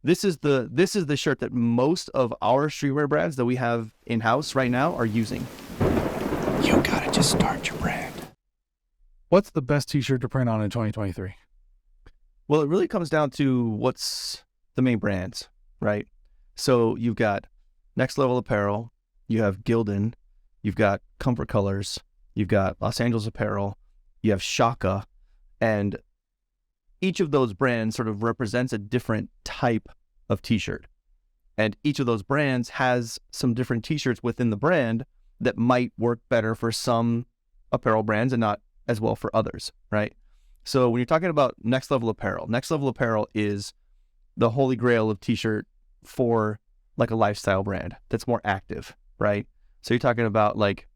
this is the shirt that most of our streetwear brands that we have in-house right now are using. You gotta just start your brand. What's the best t-shirt to print on in 2023? Well, it really comes down to what's the main brands, right? So you've got Next Level Apparel, you have Gildan, you've got Comfort Colors, you've got Los Angeles Apparel, you have Shaka, and each of those brands sort of represents a different type of t-shirt. And each of those brands has some different t-shirts within the brand that might work better for some apparel brands and not as well for others, right? So when you're talking about Next Level Apparel is the holy grail of t-shirt for like a lifestyle brand that's more active, right? So you're talking about like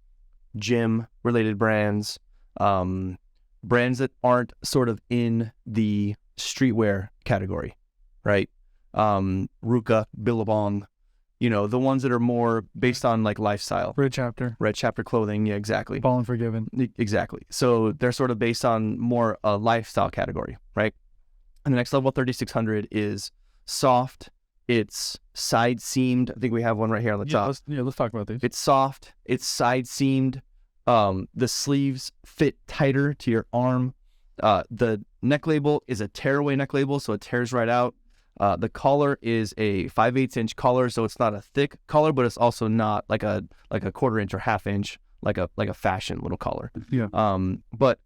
gym related brands, brands that aren't sort of in the streetwear category, right? Ruka, Billabong, the ones that are more based on like lifestyle. Red Chapter clothing. Yeah, exactly. Fallen Forgiven. Exactly. So they're sort of based on more a lifestyle category, right? And the Next Level 3600 is soft. It's side seamed. I think we have one right here on the top. Let's talk about these. It's soft. It's side seamed. The sleeves fit tighter to your arm. The neck label is a tearaway neck label, so it tears right out. The collar is a 5/8 inch collar, so it's not a thick collar, but it's also not like a 1/4 inch or 1/2 inch, like a fashion little collar. Yeah. But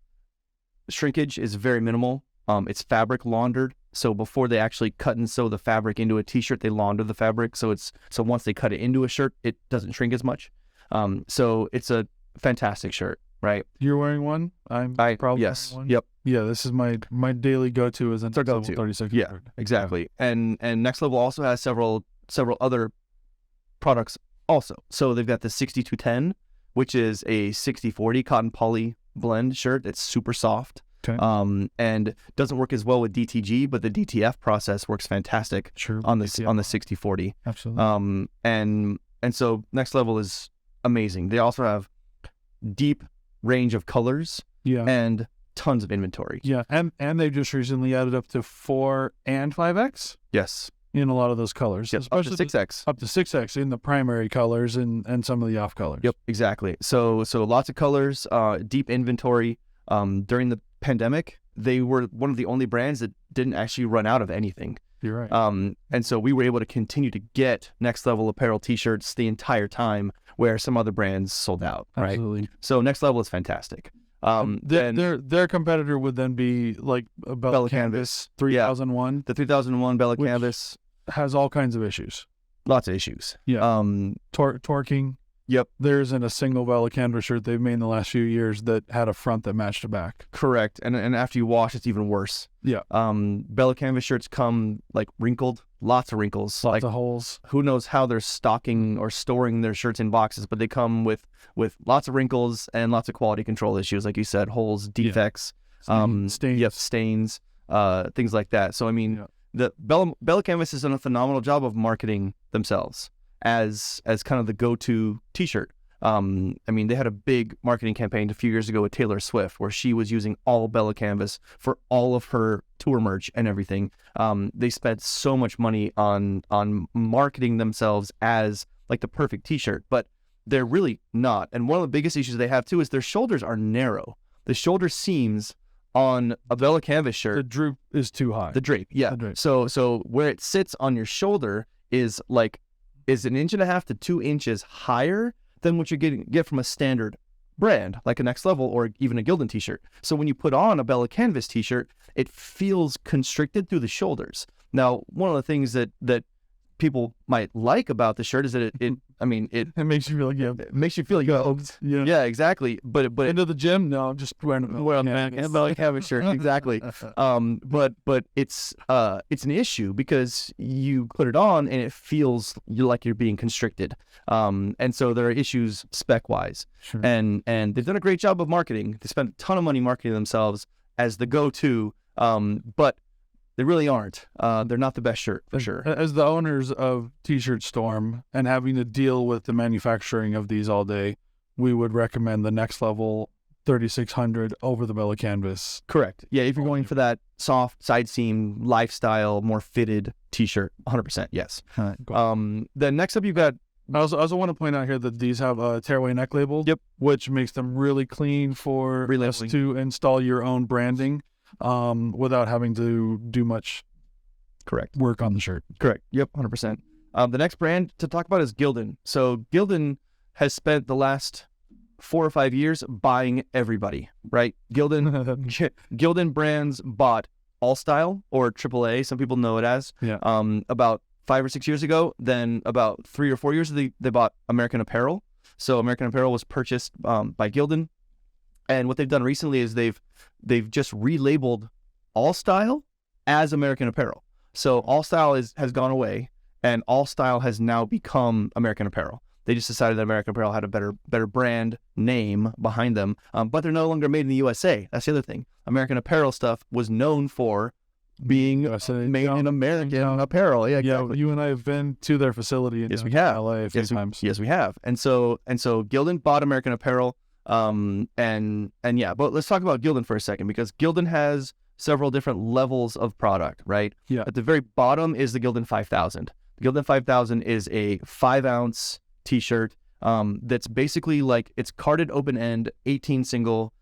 shrinkage is very minimal. It's fabric laundered, so before they actually cut and sew the fabric into a t-shirt, they launder the fabric. So once they cut it into a shirt, it doesn't shrink as much. So it's a fantastic shirt, right? You're wearing one? I'm probably yes. wearing one. Yep. Yeah, this is my daily go-to is Next Level 3600. Yeah, exactly. Yeah. And Next Level also has several other products also. So they've got the 6210, which is a 60/40 cotton poly blend shirt. It's super soft. Okay. And doesn't work as well with DTG, but the DTF process works fantastic on the 60/40. Absolutely. And so Next Level is amazing. They also have deep range of colors. Yeah. And tons of inventory. Yeah, and they just recently added up to 4 and 5X. Yes. In a lot of those colors. Yep. Up to 6X. Up to 6X in the primary colors and some of the off colors. Yep, exactly. So lots of colors, deep inventory. During the pandemic, they were one of the only brands that didn't actually run out of anything. You're right. And so we were able to continue to get Next Level Apparel t-shirts the entire time where some other brands sold out, right? Absolutely. So Next Level is fantastic. Their competitor would then be like a Bella Canvas 3001. Yeah. The 3001 Bella Canvas has all kinds of issues. Lots of issues. Yeah. Torquing. Yep. There isn't a single Bella Canvas shirt they've made in the last few years that had a front that matched a back. Correct. And after you wash, it's even worse. Yeah. Bella Canvas shirts come like wrinkled, lots of wrinkles. Lots of holes. Who knows how they're stocking or storing their shirts in boxes, but they come with lots of wrinkles and lots of quality control issues, like you said, holes, defects, stains. Yep, stains, things like that. So, I mean, the Bella Canvas has done a phenomenal job of marketing themselves as kind of the go-to t-shirt. I mean, they had a big marketing campaign a few years ago with Taylor Swift where she was using all Bella Canvas for all of her tour merch and everything. They spent so much money on marketing themselves as like the perfect t-shirt, but they're really not. And one of the biggest issues they have too is their shoulders are narrow. The shoulder seams on a Bella Canvas shirt. The droop is too high. The drape, yeah. The drape. So where it sits on your shoulder is 1.5 inches to 2 inches higher than what you get from a standard brand, like a Next Level or even a Gildan t-shirt. So when you put on a Bella Canvas t-shirt, it feels constricted through the shoulders. Now, one of the things that people might like about the shirt is that it makes you feel like it makes you feel yoked. Yeah, exactly. But into the gym, no, I'm just wearing a Bella Canvas shirt. Exactly. But it's an issue because you put it on and it feels like you're being constricted. And so there are issues spec wise. Sure. And they've done a great job of marketing. They spent a ton of money marketing themselves as the go-to. But they really aren't. They're not the best shirt, for sure. As the owners of T-Shirt Storm and having to deal with the manufacturing of these all day, we would recommend the Next Level 3600 over the belly canvas. Correct. Yeah, if you're going for that soft side seam lifestyle, more fitted t-shirt, 100%. Yes. Then next up, you've got. I also want to point out here that these have a tearaway neck label. Yep. Which makes them really clean for us to install your own branding, without having to do much. Correct. Work on the shirt. Correct. Yep. 100%. The next brand to talk about is Gildan. So Gildan has spent the last 4 or 5 years buying everybody, right? Gildan brands bought All Style, or AAA, some people know it as, about 5 or 6 years ago. Then about 3 or 4 years ago, they bought American Apparel. So American Apparel was purchased by Gildan. And what they've done recently is they've just relabeled All Style as American Apparel. So All Style has gone away, and All Style has now become American Apparel. They just decided that American Apparel had a better brand name behind them, but they're no longer made in the USA. That's the other thing. American Apparel stuff was known for being made in American Apparel. Yeah, exactly. You and I have been to their facility in we have. LA a few times. Yes, we have. And so Gildan bought American Apparel, but let's talk about Gildan for a second, because Gildan has several different levels of product, right? Yeah. At the very bottom is the Gildan 5000. The Gildan 5000 is a 5-ounce t-shirt that's basically like, it's carded open end, 18 single.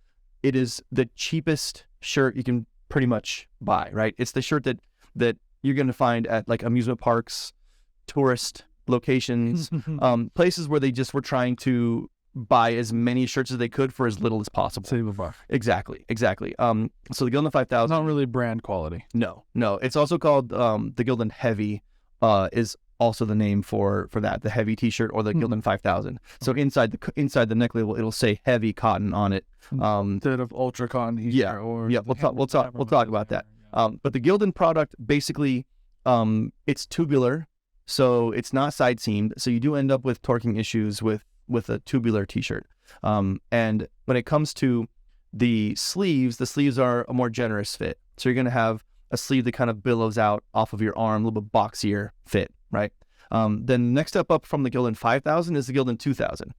It is the cheapest shirt you can pretty much buy, right? It's the shirt that you're going to find at like amusement parks, tourist locations, places where they just were trying to buy as many shirts as they could for as little as possible. Save a buck. Exactly. So the Gildan 5000. It's not really brand quality. No. It's also called the Gildan Heavy, is also the name for that, the heavy t-shirt, or the Gildan 5000. So inside the neck label, it'll say heavy cotton on it. Instead of ultra cotton here. We'll talk about that. But the Gildan product, basically, it's tubular, so it's not side seamed. So you do end up with torquing issues with a tubular t-shirt. And when it comes to the sleeves are a more generous fit. So you're going to have a sleeve that kind of billows out off of your arm, a little bit boxier fit, right? Then next up from the Gildan 5000 is the Gildan 2000,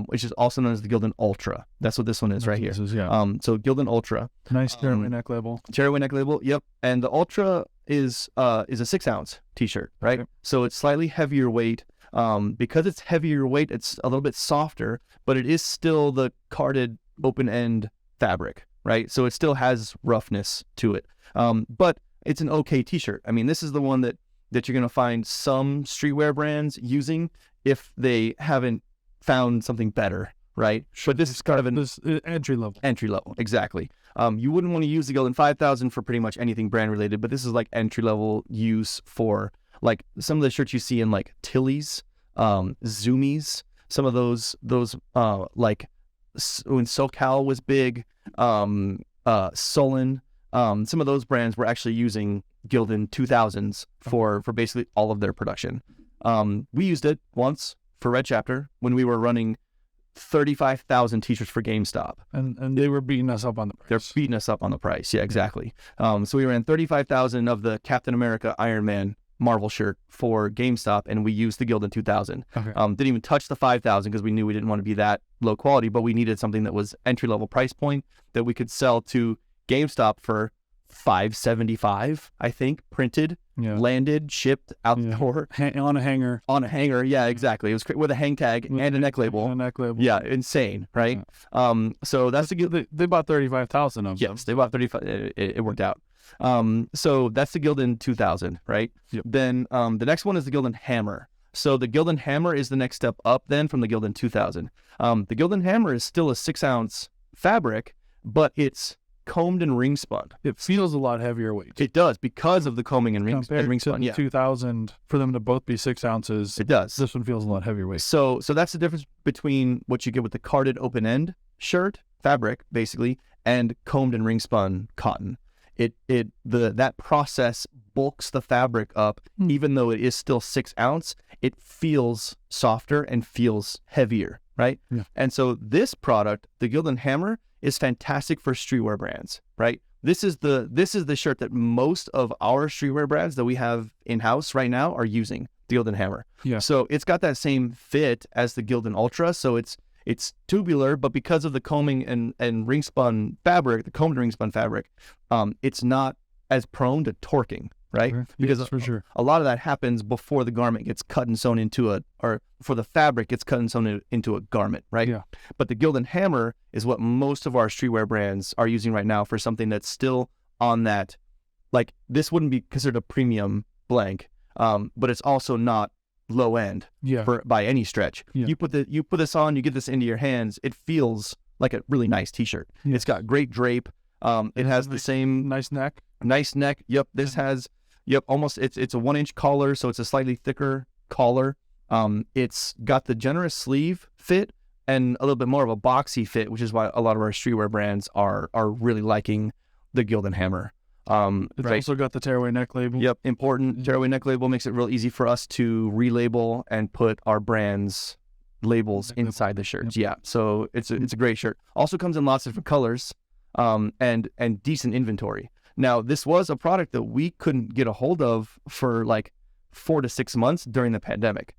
which is also known as the Gildan Ultra. That's what this one is right here. So Gildan Ultra. Nice tearaway neck label. Tearaway neck label, yep. And the Ultra is a 6-ounce t-shirt, right? Okay. So it's slightly heavier weight. Because it's heavier weight, it's a little bit softer, but it is still the carded open end fabric, right? So it still has roughness to it. But it's an okay t-shirt. I mean, this is the one that you're going to find some streetwear brands using if they haven't found something better, right? But this is kind of an entry level. Entry level, exactly. You wouldn't want to use the Gildan 5000 for pretty much anything brand related, but this is like entry level use for like some of the shirts you see in like Tilly's, Zoomies, some of those like when SoCal was big, Sullen, some of those brands were actually using Gildan 2000s for basically all of their production. We used it once for Red Chapter when we were running 35,000 t-shirts for GameStop. And they were beating us up on the price. They're beating us up on the price. Yeah, exactly. So we ran 35,000 of the Captain America Iron Man Marvel shirt for GameStop, and we used the Gildan 2000. Okay. Didn't even touch the 5000 because we knew we didn't want to be that low quality, but we needed something that was entry-level price point that we could sell to GameStop for $575, I think, printed, landed, shipped out the door. On a hanger. On a hanger, yeah, exactly. It was with a hang tag and a neck label. A neck label. Yeah, insane, right? Yeah. So that's they bought 35,000 of them. Yes, they bought 35. It worked out. So that's the Gildan 2000, right? Yep. Then the next one is the Gildan Hammer. So the Gildan Hammer is the next step up then from the Gildan 2000. The Gildan Hammer is still a 6-ounce fabric, but it's combed and ring spun. It feels a lot heavier weight. It does, because of the combing and ring spun. Yeah. 2000, for them to both be 6 ounces. It does. This one feels a lot heavier weight. So that's the difference between what you get with the carded open end shirt fabric, basically, and combed and ring spun cotton. That process bulks the fabric up, even though it is still 6 ounce. It feels softer and feels heavier, right? Yeah. And so this product, the Gildan Hammer, is fantastic for streetwear brands, right? This is the shirt that most of our streetwear brands that we have in-house right now are using, the Gildan Hammer. Yeah. So it's got that same fit as the Gildan Ultra, so it's It's tubular, but because of the combing and ring spun fabric, the combed ring spun fabric, it's not as prone to torquing, right? Okay. Because Yes, for sure. a lot of that happens before the garment gets cut and sewn into or before the fabric gets cut and sewn into a garment, right? Yeah. But the Gildan Hammer is what most of our streetwear brands are using right now for something that's still on that, like this wouldn't be considered a premium blank, but it's also not low end by any stretch. Yeah. You put this on, you get this into your hands, it feels like a really nice t-shirt. Yeah. It's got great drape. It has the same nice neck. Yep. This has almost it's a 1-inch collar, so it's a slightly thicker collar. It's got the generous sleeve fit and a little bit more of a boxy fit, which is why a lot of our streetwear brands are really liking the Gildan Hammer. It's also got the tearaway neck label. Yep, important. Tearaway neck label makes it real easy for us to relabel and put our brands labels inside the shirts. Yep. Yeah, so it's a great shirt. Also comes in lots of different colors, and decent inventory. Now, this was a product that we couldn't get a hold of for like 4 to 6 months during the pandemic.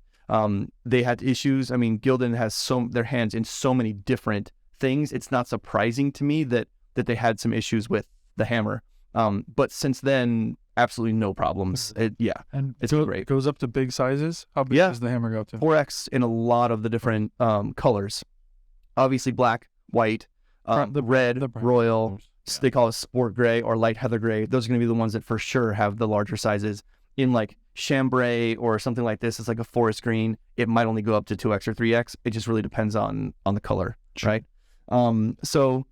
They had issues. I mean, Gildan has their hands in so many different things. It's not surprising to me that they had some issues with the hammer. But since then, absolutely no problems. And it's great. It goes up to big sizes. How big does the hammer go up to? 4X in a lot of the different colors. Obviously black, white, the red, royal. Yeah. They call it sport gray or light heather gray. Those are going to be the ones that for sure have the larger sizes. In like chambray or something like this, it's like a forest green. It might only go up to 2X or 3X. It just really depends on the color, right? So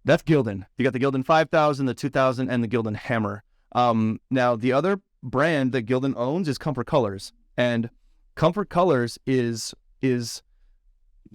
that's Gildan. You got the Gildan 5000, the 2000, and the Gildan Hammer. Now, the other brand that Gildan owns is Comfort Colors. And Comfort Colors is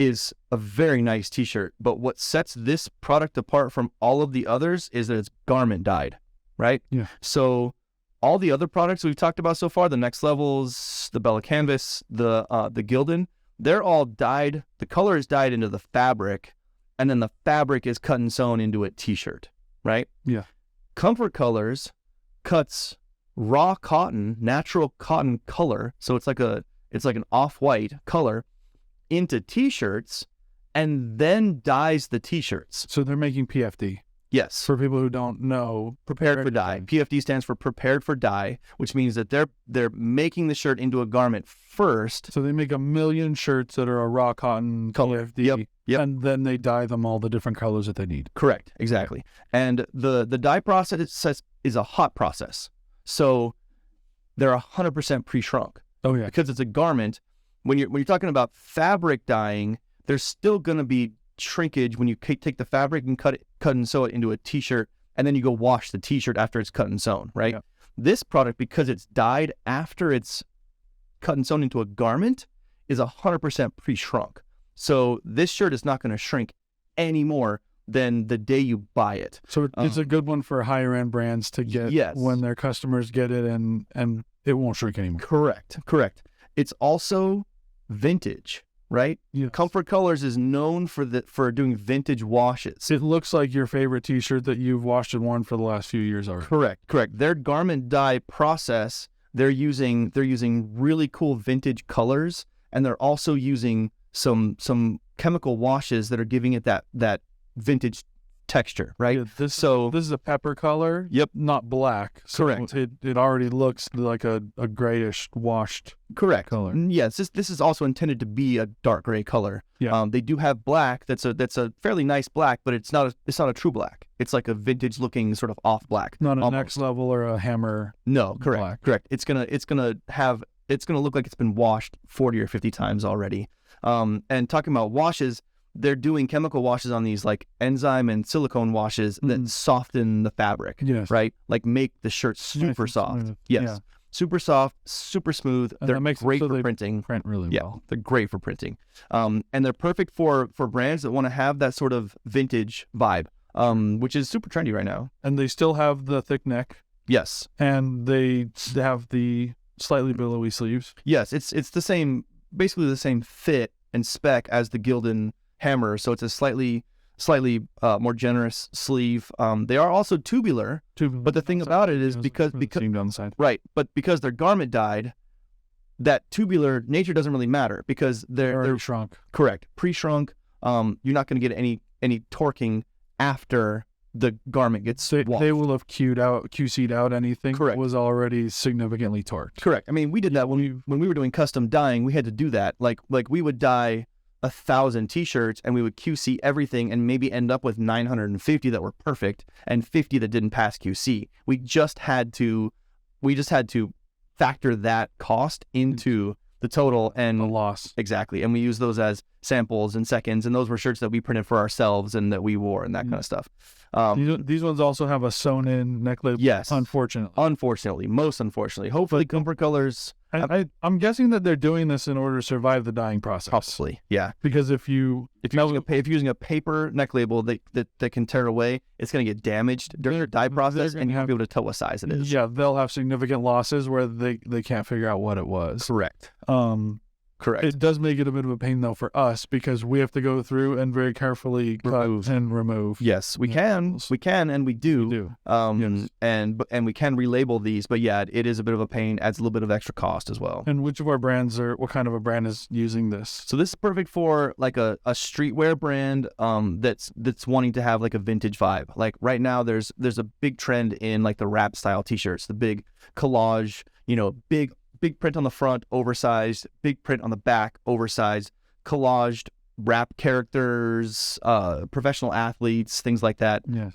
a very nice t-shirt. But what sets this product apart from all of the others is that it's garment dyed, right? Yeah. So all the other products we've talked about so far, the Next Levels, the Bella Canvas, the Gildan, they're all dyed. The color is dyed into the fabric, and then the fabric is cut and sewn into a t-shirt, right? Yeah. Comfort Colors cuts raw cotton, natural cotton color, so it's like an off-white color, into t-shirts, and then dyes the t-shirts. So they're making PFD. Yes. For people who don't know, prepared for dye. PFD stands for prepared for dye, which means that they're making the shirt into a garment first. So they make 1 million shirts that are a raw cotton color. PFD. Yep. And then they dye them all the different colors that they need. Correct. Exactly. And the dye process is a hot process. So they're 100% pre-shrunk. Oh yeah. Because it's a garment. When you're talking about fabric dyeing, there's still going to be shrinkage when you take the fabric and cut and sew it into a t-shirt, and then you go wash the t-shirt after it's cut and sewn, right? Yeah. This product, because it's dyed after it's cut and sewn into a garment, is 100% pre-shrunk. So this shirt is not going to shrink any more than the day you buy it. So it's a good one for higher end brands to get when their customers get it, and it won't shrink anymore. Correct. It's also vintage, right? Yes. Comfort Colors is known for doing vintage washes. It looks like your favorite t-shirt that you've washed and worn for the last few years already. Correct. Their garment dye process, they're using really cool vintage colors, and they're also using some chemical washes that are giving it that vintage texture, right? Yeah, this is a pepper color. Yep. Not black. So correct. It already looks like a grayish washed correct color. Yes, this is also intended to be a dark gray color. Yeah. They do have black that's a fairly nice black, but it's not a true black. It's like a vintage looking sort of off black. Not a Next Level or a Hammer. No, correct. Black. Correct. It's gonna look like it's been washed 40 or 50 times already. And talking about washes, they're doing chemical washes on these, like enzyme and silicone washes that soften the fabric, right? Like make the shirt super soft. Smooth. Yes. Yeah. Super soft, super smooth. And they're great for printing. Print really well. They're great for printing. And they're perfect for brands that want to have that sort of vintage vibe, which is super trendy right now. And they still have the thick neck. Yes. And they have the slightly billowy sleeves. Yes, it's basically the same fit and spec as the Gildan Hammer, so it's a slightly more generous sleeve. They are also tubular, but the thing about it is because seam down the side. Right, but because they're garment dyed, that tubular nature doesn't really matter because they're shrunk. Correct. Pre-shrunk. You're not going to get any torquing after the garment gets washed. They will have QC'd out anything Correct. that was already significantly torqued. Correct. I mean, we did that when we were doing custom dyeing. We had to do that. Like we would dye 1,000 t-shirts and we would QC everything and maybe end up with 950 that were perfect and 50 that didn't pass QC. We just had to factor that cost into the total and the loss. Exactly. And we use those as samples and seconds, and those were shirts that we printed for ourselves and that we wore and that kind of stuff. These ones also have a sewn-in neck label. Yes. Unfortunately. Most unfortunately. Hopefully Comfort Colors. I'm guessing that they're doing this in order to survive the dyeing process. Possibly, yeah. Because if you're using a paper neck label that can tear away, it's going to get damaged during the dye process, and you won't be able to tell what size it is. Yeah, they'll have significant losses where they can't figure out what it was. Correct. Correct. It does make it a bit of a pain though for us because we have to go through and very carefully cut and remove. Yes, we can, and we do. We do. Yes. And we can relabel these, but yeah, it is a bit of a pain. Adds a little bit of extra cost as well. And which of our brands what kind of a brand is using this? So this is perfect for like a streetwear brand that's wanting to have like a vintage vibe. Like right now, there's a big trend in like the rap style t-shirts, the big collage, big print on the front, oversized, big print on the back, oversized, collaged rap characters, professional athletes, things like that. Yes.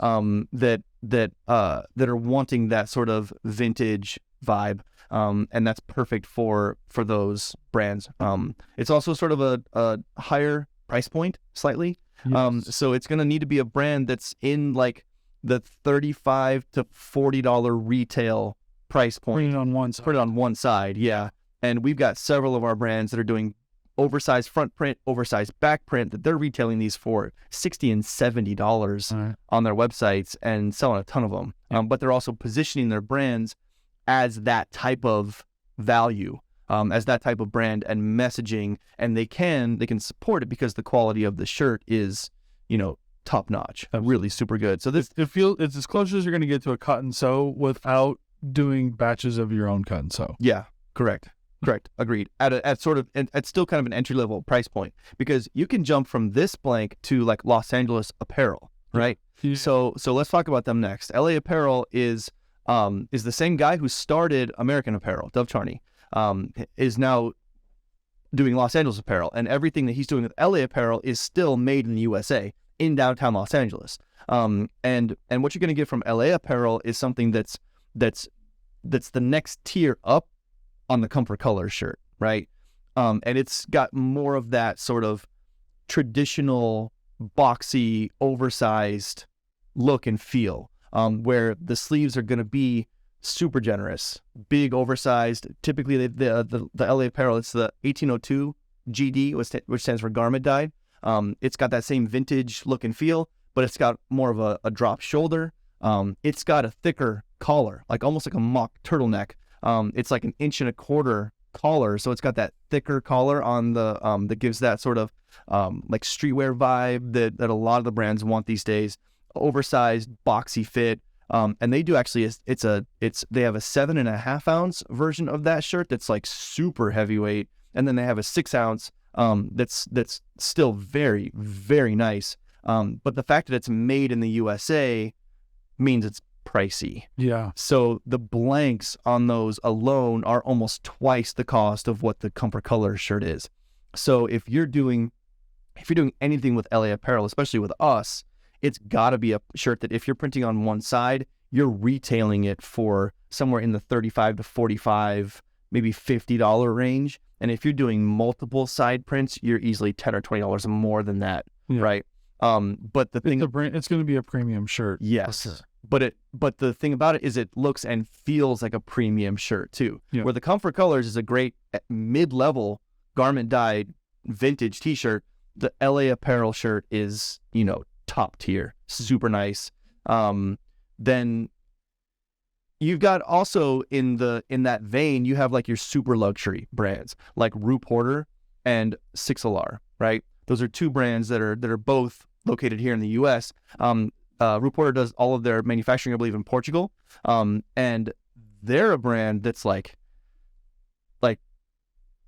That are wanting that sort of vintage vibe. And that's perfect for those brands. It's also sort of a higher price point slightly. Yes. So it's going to need to be a brand that's in like the $35 to $40 retail price point. Put it on one side. Yeah. And we've got several of our brands that are doing oversized front print, oversized back print that they're retailing these for $60 and $70 on their websites and selling a ton of them. But they're also positioning their brands as that type of value, as that type of brand and messaging, and they can support it because the quality of the shirt is, top notch, really super good. So it's as close as you're going to get to a cut and sew without doing batches of your own cut and sew. Yeah, correct. Agreed. At still kind of an entry level price point, because you can jump from this blank to like Los Angeles Apparel, right? Yeah. So let's talk about them next. LA Apparel is the same guy who started American Apparel, Dove Charney, is now doing Los Angeles Apparel, and everything that he's doing with LA Apparel is still made in the USA in downtown Los Angeles. And what you're going to get from LA Apparel is something that's the next tier up on the Comfort Colors shirt, right? And it's got more of that sort of traditional, boxy, oversized look and feel, where the sleeves are going to be super generous, big, oversized. Typically, the LA Apparel, it's the 1802 GD, which stands for garment dyed. It's got that same vintage look and feel, but it's got more of a drop shoulder. It's got a thicker collar, like almost like a mock turtleneck. It's like 1.25 inches collar, so it's got that thicker collar on the that gives that sort of like streetwear vibe that a lot of the brands want these days. Oversized, boxy fit, and they do actually. They have a 7.5 ounce version of that shirt that's like super heavyweight, and then they have a 6 ounce that's still very, very nice. But the fact that it's made in the USA means it's pricey. Yeah. So the blanks on those alone are almost twice the cost of what the Comfort Colors shirt is. So if you're doing anything with LA Apparel, especially with us, it's got to be a shirt that if you're printing on one side, you're retailing it for somewhere in the $35 to $45, maybe $50 range. And if you're doing multiple side prints, you're easily $10 or $20 more than that, right? But the thing, it's going to be a premium shirt. Yes. Sure. But the thing about it is it looks and feels like a premium shirt too. Yeah. Where the Comfort Colors is a great mid-level garment dyed vintage t-shirt, the LA Apparel shirt is, top tier, super nice. Then you've got also in that vein, you have like your super luxury brands like Rue Porter and Sixalar, right? Those are two brands that are both located here in the US. Rue Porter does all of their manufacturing, I believe, in Portugal. And they're a brand that's like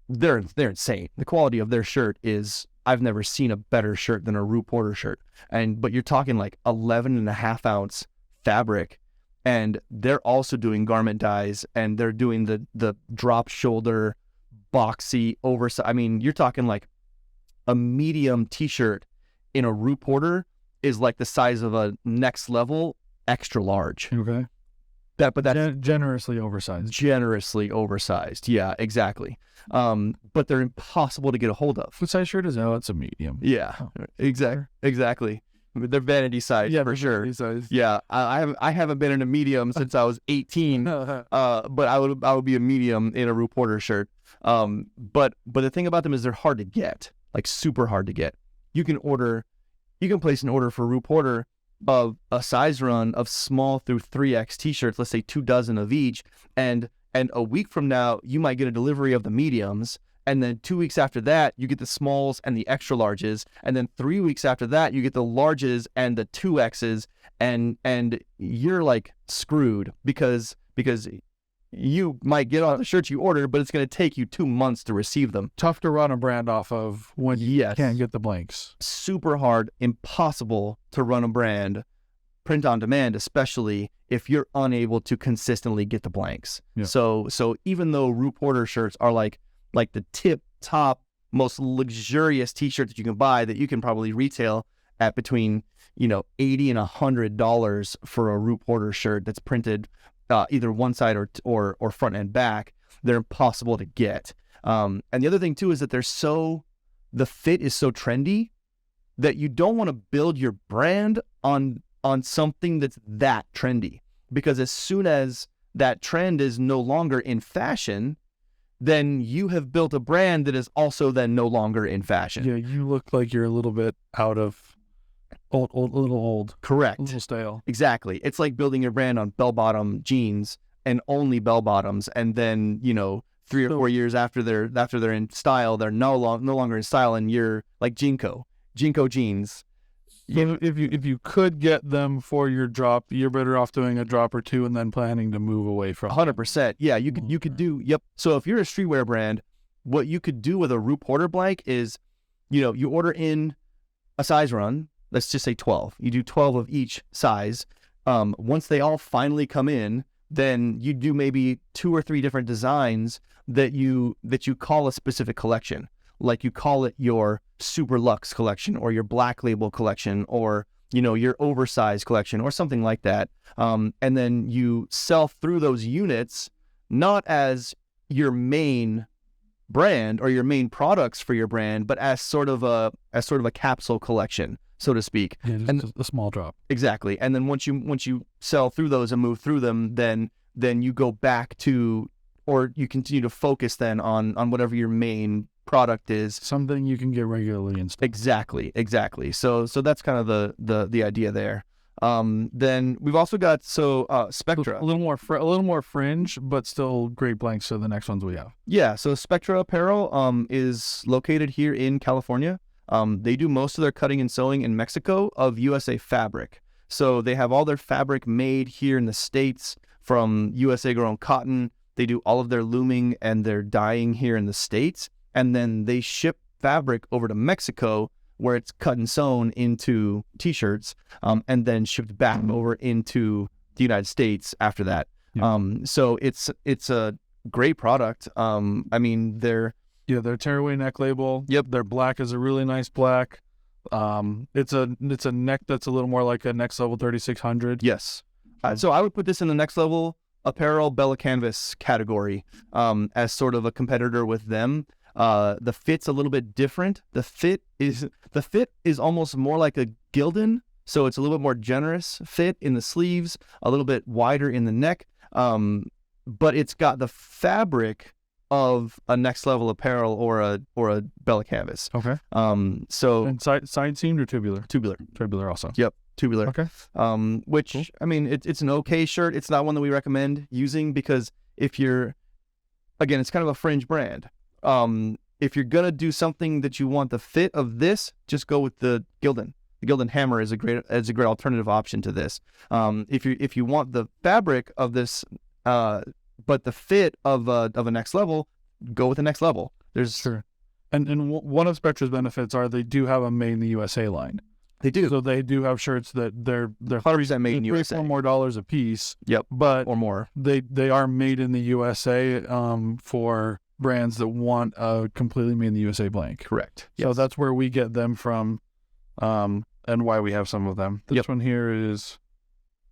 they're insane. The quality of their shirt is, I've never seen a better shirt than a Rue Porter shirt. But you're talking like 11.5-ounce fabric, and they're also doing garment dyes, and they're doing the drop shoulder, boxy, oversized. I mean, you're talking like a medium t-shirt in a Rue Porter is like the size of a Next Level extra large. Okay. That's generously oversized. Generously oversized. Yeah, exactly. But they're impossible to get a hold of. What size shirt is that? Oh, it's a medium. Yeah, exactly. They're vanity size, for sure. Vanity size. Yeah, I haven't been in a medium since I was 18. But I would be a medium in a Rue Porter shirt. But the thing about them is they're hard to get, like super hard to get. You can place an order for Rue Porter of a size run of small through 3X t-shirts, let's say 2 dozen of each, and a week from now you might get a delivery of the mediums, and then 2 weeks after that you get the smalls and the extra larges, and then 3 weeks after that you get the larges and the 2Xs, and you're like screwed because you might get all the shirts you ordered, but it's going to take you 2 months to receive them. Tough to run a brand off of when you can't get the blanks. Super hard, impossible to run a brand, print on demand, especially if you're unable to consistently get the blanks. Yeah. So even though Rue Porter shirts are like the tip top, most luxurious t-shirt that you can buy, that you can probably retail at between $80 and $100 for a Rue Porter shirt that's printed either one side or front and back, they're impossible to get. And the other thing too is that the fit is so trendy that you don't want to build your brand on something that's that trendy, because as soon as that trend is no longer in fashion, then you have built a brand that is also then no longer in fashion. Yeah, you look like you're a little bit out of old. Correct. A little stale. Exactly. It's like building your brand on bell-bottom jeans and only bell-bottoms, and then 3 or 4 years after they're in style, they're no longer in style, and you're like Jinko jeans. If you could get them for your drop, you're better off doing a drop or two and then planning to move away from 100%. Yeah, you could do. Yep. So if you're a streetwear brand, what you could do with a Rue Porter blank is, you order in a size run. Let's just say 12. You do 12 of each size. Once they all finally come in, then you do maybe 2 or 3 different designs that you call a specific collection. Like you call it your Super Luxe collection, or your Black Label collection, or your oversized collection, or something like that. And then you sell through those units not as your main brand or your main products for your brand, but as sort of a capsule collection, so to speak. Yeah, just a small drop. Exactly. And then once you sell through those and move through them, then you go back to, or you continue to focus then on whatever your main product is. Something you can get regularly in stock. Exactly. So that's kind of the idea there. Then we've also got Spectra. A little more fringe, but still great blanks to the next ones we have. Yeah, so Spectra Apparel is located here in California. They do most of their cutting and sewing in Mexico of USA fabric. So they have all their fabric made here in the States from USA grown cotton. They do all of their looming and their dyeing here in the States. And then they ship fabric over to Mexico, where it's cut and sewn into t-shirts, and then shipped back over into the United States after that. Yeah. So it's a great product. I mean, their tearaway neck label. Yep. Their black is a really nice black. It's a neck that's a little more like a Next Level 3600. Yes. So I would put this in the Next Level Apparel Bella Canvas category, as sort of a competitor with them. The fit's a little bit different. The fit is almost more like a Gildan, so it's a little bit more generous fit in the sleeves, a little bit wider in the neck, but it's got the fabric of a Next Level Apparel or a Bella Canvas. Okay. So and side seamed or tubular? Tubular also. Yep. Tubular. Okay. Which cool. I mean, it's an okay shirt. It's not one that we recommend using, because it's kind of a fringe brand. If you're gonna do something that you want the fit of this, just go with the Gildan. The Gildan Hammer is a great alternative option to this. If you want the fabric of this, but the fit of a Next Level, go with the Next Level. There's Sure. And one of Spectra's benefits are they do have a Made in the USA line. They do. So they do have shirts that they're 100% made in the USA. $3 or more a piece. Yep. But or more. They are made in the USA for brands that want a completely made in the USA blank. Correct. So Yes. that's where we get them from, and why we have some of them. This one here is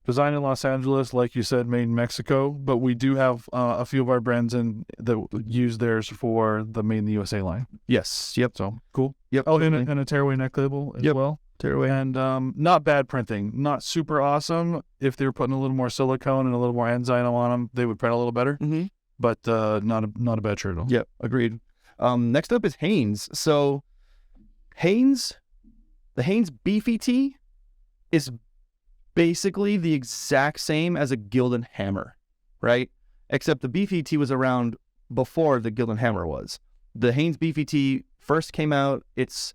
designed in Los Angeles, like you said, made in Mexico. But we do have a few of our brands that use theirs for the Made in the USA line. Yes. Yep. So cool. Yep. Oh, and a tearaway neck label as well. Tearaway. And not bad printing, not super awesome. If they were putting a little more silicone and a little more enzyme on them, they would print a little better. Mm-hmm. But not a bad shirt at all. Yep. Agreed. Next up is Hanes. So the Hanes BEEFY T is basically the exact same as a Gildan Hammer, right? Except the BEEFY T was around before the Gildan Hammer was. The Hanes BEEFY T first came out. It's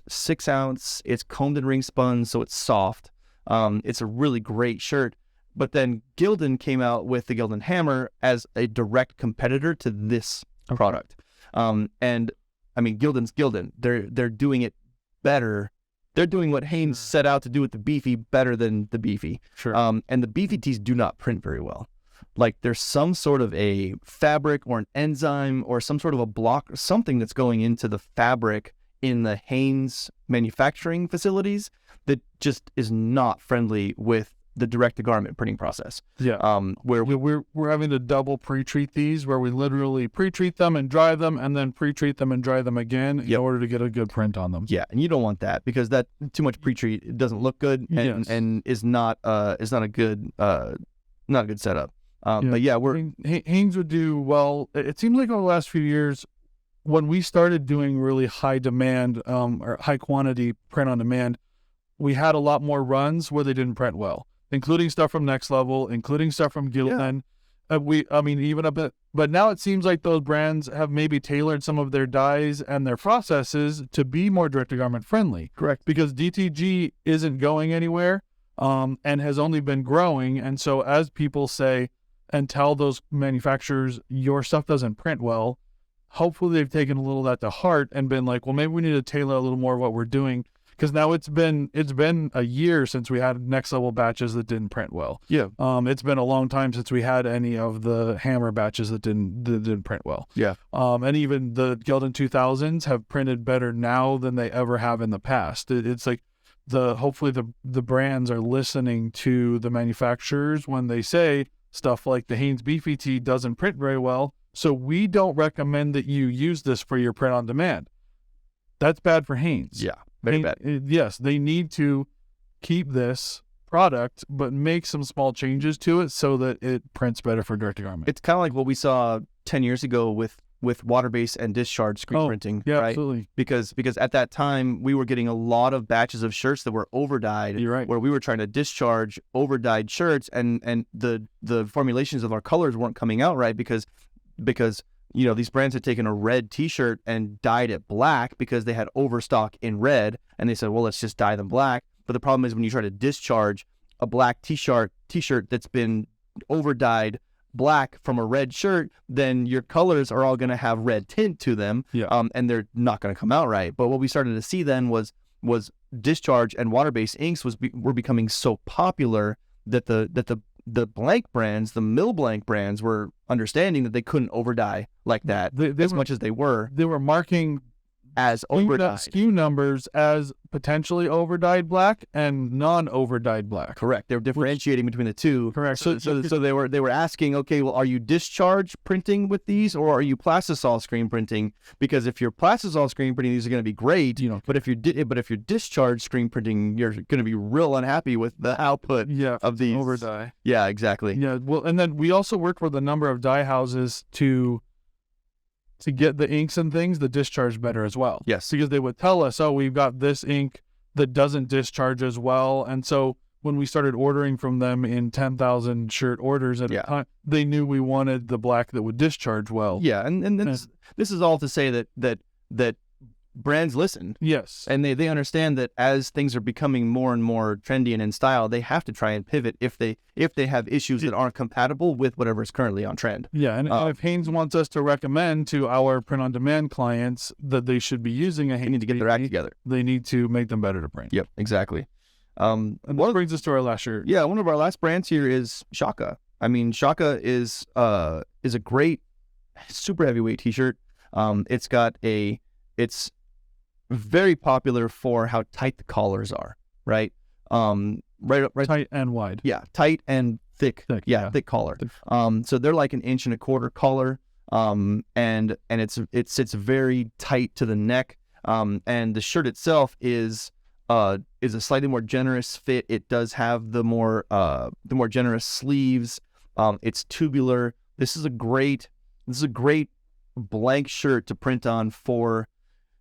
6 ounce. It's combed and ring spun, so it's soft. It's a really great shirt. But then Gildan came out with the Gildan Hammer as a direct competitor to this product. And I mean, Gildan's Gildan. They're doing it better. They're doing what Hanes set out to do with the BEEFY better than the BEEFY. Sure. And the BEEFY Ts do not print very well. Like there's some sort of a fabric or an enzyme or some sort of a block, something that's going into the fabric in the Hanes manufacturing facilities that just is not friendly with the direct-to-garment printing process. Yeah. Where we're having to double pre-treat these, where we literally pre-treat them and dry them, and then pre-treat them and dry them again in order to get a good print on them. Yeah, and you don't want that because that too much pre-treat, it doesn't look good and is not a good setup. But yeah, Hanes would do well. It seems like over the last few years, when we started doing really high demand or high quantity print on demand, we had a lot more runs where they didn't print well, including stuff from Next Level, including stuff from Gildan. Even a bit. But now it seems like those brands have maybe tailored some of their dyes and their processes to be more direct-to-garment friendly. Correct. Because DTG isn't going anywhere and has only been growing. And so as people say and tell those manufacturers, your stuff doesn't print well, hopefully they've taken a little of that to heart and been like, well, maybe we need to tailor a little more of what we're doing. Because now it's been a year since we had Next Level batches that didn't print well. Yeah. It's been a long time since we had any of the Hammer batches that didn't print well. Yeah. And even the Gildan 2000s have printed better now than they ever have in the past. It's like hopefully the brands are listening to the manufacturers when they say stuff like the Hanes BEEFY T doesn't print very well, so we don't recommend that you use this for your print on demand. That's bad for Hanes. Yeah. Very bad. Yes, they need to keep this product, but make some small changes to it so that it prints better for direct-to-garment. It's kind of like what we saw 10 years ago with water-based and discharge screen printing, yeah, right? Absolutely. Because at that time, we were getting a lot of batches of shirts that were overdyed. You're right. Where we were trying to discharge overdyed shirts, and the formulations of our colors weren't coming out right because these brands had taken a red T-shirt and dyed it black because they had overstock in red, and they said, well, let's just dye them black. But the problem is when you try to discharge a black T-shirt that's been overdyed black from a red shirt, then your colors are all going to have red tint to them, and they're not going to come out right. But what we started to see then was discharge and water-based inks were becoming so popular that the blank brands, the mill blank brands, were understanding that they couldn't overdye like that as much as they were. They were marking as overdyed SKU numbers as potentially overdyed black and non-overdyed black. Correct. They were differentiating between the two. Correct. So they were asking, okay, well, are you discharge printing with these, or are you plastisol screen printing? Because if you're plastisol screen printing, these are going to be great. But if you're discharge screen printing, you're going to be real unhappy with the output of these overdye. Yeah, exactly. Yeah. Well, and then we also worked with a number of dye houses to get the inks and things that discharge better as well. Yes. Because they would tell us, oh, we've got this ink that doesn't discharge as well. And so when we started ordering from them in 10,000 shirt orders at a time, they knew we wanted the black that would discharge well. Yeah. And this is all to say that brands listen. Yes. And they understand that as things are becoming more and more trendy and in style, they have to try and pivot if they have issues that aren't compatible with whatever is currently on trend. Yeah, and if Hanes wants us to recommend to our print-on-demand clients that they should be using a Hanes, They need to get their act together. They need to make them better to print. Yep, exactly. And this brings us to our last shirt. Yeah, one of our last brands here is Shaka. I mean, Shaka is a great super heavyweight t-shirt. It's very popular for how tight the collars are, right? Right. Tight and wide. Yeah, tight and thick. Thick collar. So they're like 1.25 inch collar. And it sits very tight to the neck. And the shirt itself is a slightly more generous fit. It does have the more generous sleeves. It's tubular. This is a great blank shirt to print on for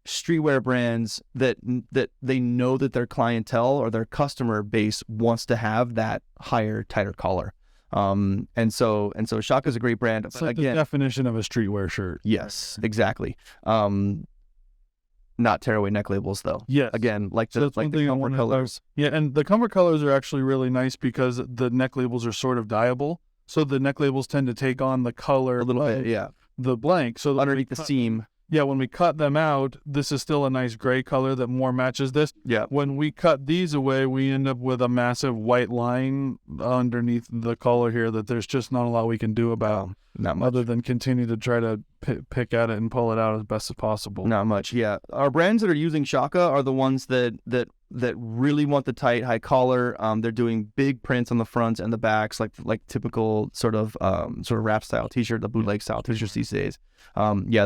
streetwear brands that they know that their clientele or their customer base wants to have that higher, tighter collar. And so Shaka is a great brand. It's like the definition of a streetwear shirt. Yes, exactly. Not tearaway neck labels though. Yes. Again, like the comfort colors. Yeah, and the comfort colors are actually really nice because the neck labels are sort of dyeable. So the neck labels tend to take on the color a little bit, yeah. The blank. So underneath the seam. Yeah, when we cut them out, this is still a nice gray color that more matches this. Yeah. When we cut these away, we end up with a massive white line underneath the collar here that there's just not a lot we can do about. Not much. Other than continue to try to pick at it and pull it out as best as possible. Not much, yeah. Our brands that are using Shaka are the ones that really want the tight, high collar. They're doing big prints on the fronts and the backs, like typical sort of rap style t-shirt, the bootleg style t-shirts these days. The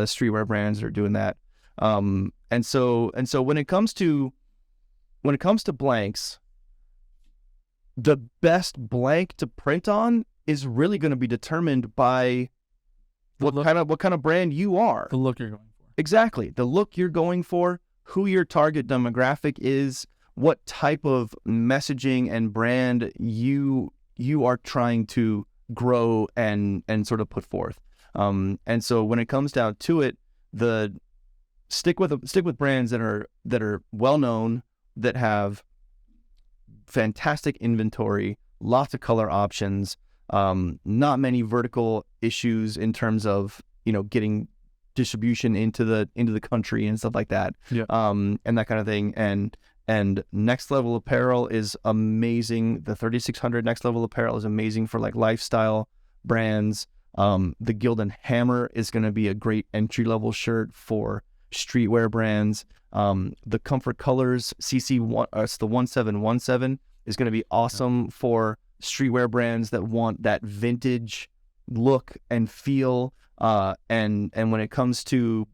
streetwear brands are doing that. And so when it comes to blanks, the best blank to print on is really going to be determined by what kind of brand you are. The look you're going for. Exactly. The look you're going for, who your target demographic is, what type of messaging and brand you are trying to grow and sort of put forth. And so when it comes down to it, stick with brands that are well known, that have fantastic inventory, lots of color options, not many vertical issues in terms of getting distribution into the country and stuff like that. Yeah. And that kind of thing. And Next Level Apparel is amazing. The 3600 Next Level Apparel is amazing for like lifestyle brands. The Gildan Hammer is going to be a great entry-level shirt for streetwear brands. The Comfort Colors CC1, it's the 1717, is going to be awesome for streetwear brands that want that vintage look and feel. And when it comes to,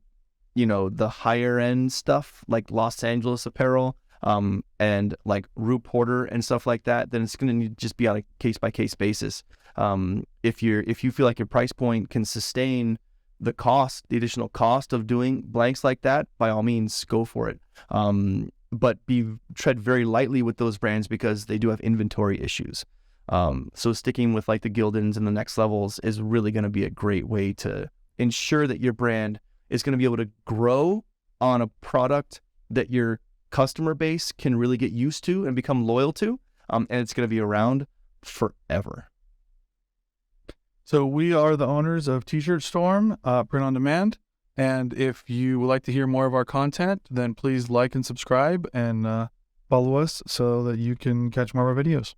the higher end stuff like Los Angeles Apparel, and like Rue Porter and stuff like that, then it's going to need to just be on a case by case basis. If you feel like your price point can sustain the additional cost of doing blanks like that, by all means, go for it. But tread very lightly with those brands because they do have inventory issues. So sticking with like the Gildans and the Next Levels is really going to be a great way to ensure that your brand is going to be able to grow on a product that your customer base can really get used to and become loyal to, and it's going to be around forever. So we are the owners of T-Shirt Storm, print on demand. And if you would like to hear more of our content, then please like and subscribe and follow us so that you can catch more of our videos.